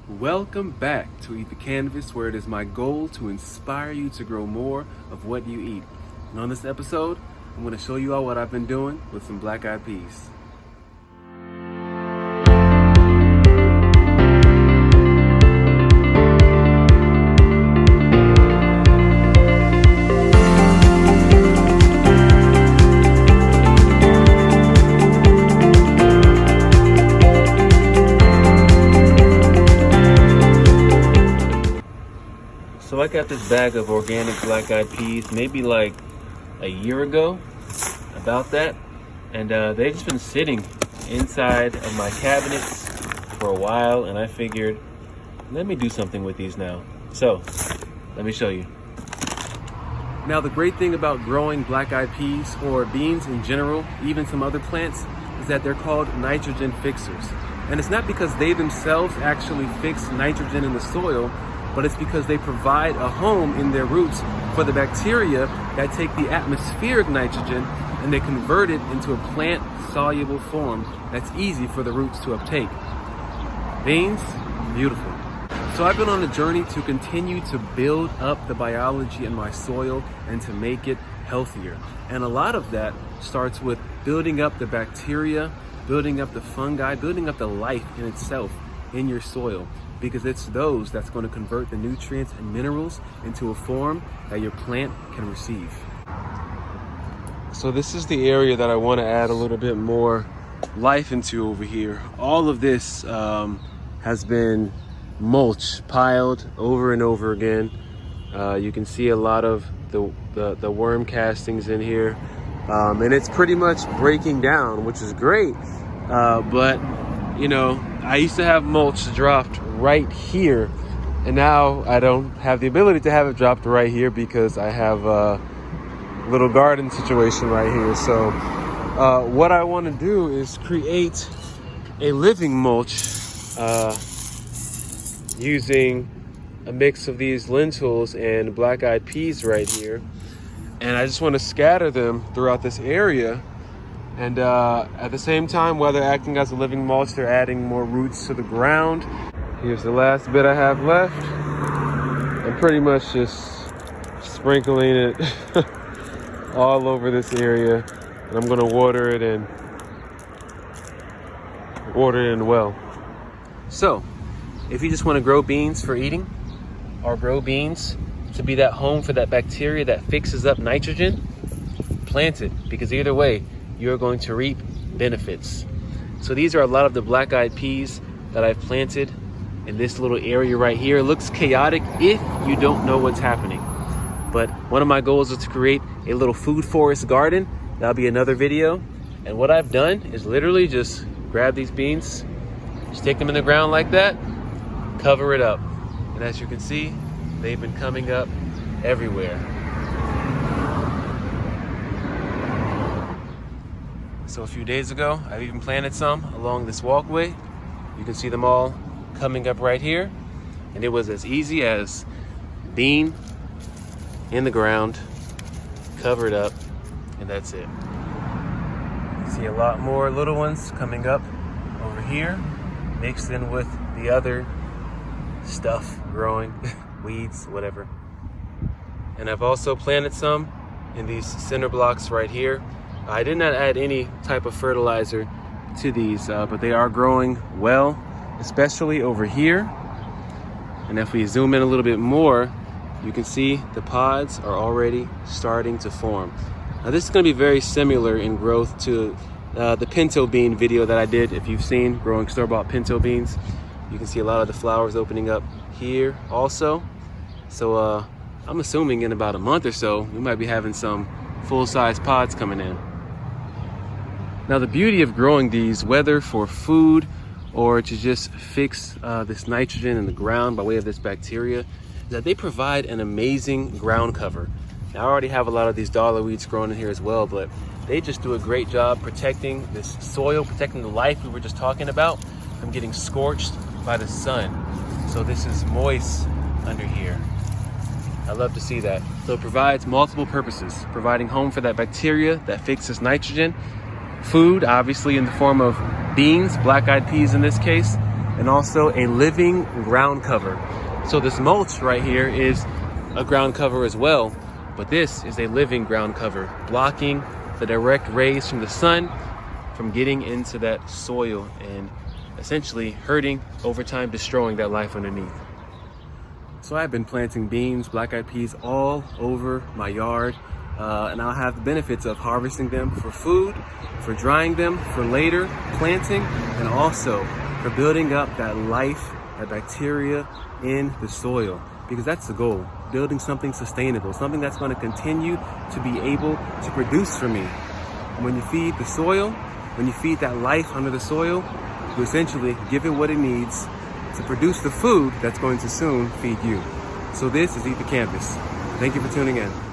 Welcome back to Eat the Canvas, where it is my goal to inspire you to grow more of what you eat. And on this episode, I'm going to show you all what I've been doing with some black-eyed peas. So I got this bag of organic black-eyed peas maybe like a year ago, about that, and they've just been sitting inside of my cabinets for a while, and I figured, let me do something with these now. So let me show you. Now, the great thing about growing black-eyed peas or beans in general, even some other plants, is that they're called nitrogen fixers. And it's not because they themselves actually fix nitrogen in the soil, but it's because they provide a home in their roots for the bacteria that take the atmospheric nitrogen and they convert it into a plant-soluble form that's easy for the roots to uptake. Beans, beautiful. So I've been on a journey to continue to build up the biology in my soil and to make it healthier. And a lot of that starts with building up the bacteria, building up the fungi, building up the life in itself in your soil, because it's those that's going to convert the nutrients and minerals into a form that your plant can receive. So this is the area that I want to add a little bit more life into over here. All of this has been mulch piled over and over again. You can see a lot of the worm castings in here, and it's pretty much breaking down, which is great. But you know, I used to have mulch dropped right here, and now I don't have the ability to have it dropped right here because I have a little garden situation right here. So what I want to do is create a living mulch using a mix of these lentils and black-eyed peas right here, and I just want to scatter them throughout this area. And at the same time, while they're acting as a living mulch, they're adding more roots to the ground. Here's the last bit I have left. I'm pretty much just sprinkling it all over this area. And I'm gonna water it in well. So, if you just wanna grow beans for eating, or grow beans to be that home for that bacteria that fixes up nitrogen, plant it, because either way, you're going to reap benefits. So these are a lot of the black-eyed peas that I've planted in this little area right here. It looks chaotic if you don't know what's happening. But one of my goals is to create a little food forest garden. That'll be another video. And what I've done is literally just grab these beans, stick them in the ground like that, cover it up. And as you can see, they've been coming up everywhere. So a few days ago, I've even planted some along this walkway. You can see them all coming up right here. And it was as easy as bean in the ground, covered up, and that's it. You see a lot more little ones coming up over here, mixed in with the other stuff growing, weeds, whatever. And I've also planted some in these center blocks right here. I did not add any type of fertilizer to these, but they are growing well, especially over here. And if we zoom in a little bit more, you can see the pods are already starting to form. Now this is going to be very similar in growth to the pinto bean video that I did. If you've seen growing store-bought pinto beans, you can see a lot of the flowers opening up here also. So I'm assuming in about a month or so, we might be having some full-size pods coming in. Now the beauty of growing these, whether for food or to just fix this nitrogen in the ground by way of this bacteria, is that they provide an amazing ground cover. Now I already have a lot of these dollar weeds growing in here as well, but they just do a great job protecting this soil, protecting the life we were just talking about from getting scorched by the sun. So this is moist under here. I love to see that. So it provides multiple purposes, providing home for that bacteria that fixes nitrogen, food, obviously in the form of beans, black-eyed peas in this case, and also a living ground cover. So this mulch right here is a ground cover as well, but this is a living ground cover, blocking the direct rays from the sun from getting into that soil and essentially hurting, over time destroying that life underneath. So I've been planting beans, black-eyed peas all over my yard, and I'll have the benefits of harvesting them for food, for drying them for later planting, and also for building up that life, that bacteria in the soil, because that's the goal, building something sustainable, something that's going to continue to be able to produce for me. And when you feed the soil, when you feed that life under the soil, you essentially give it what it needs to produce the food that's going to soon feed you. So this is Eat the Canvas. Thank you for tuning in.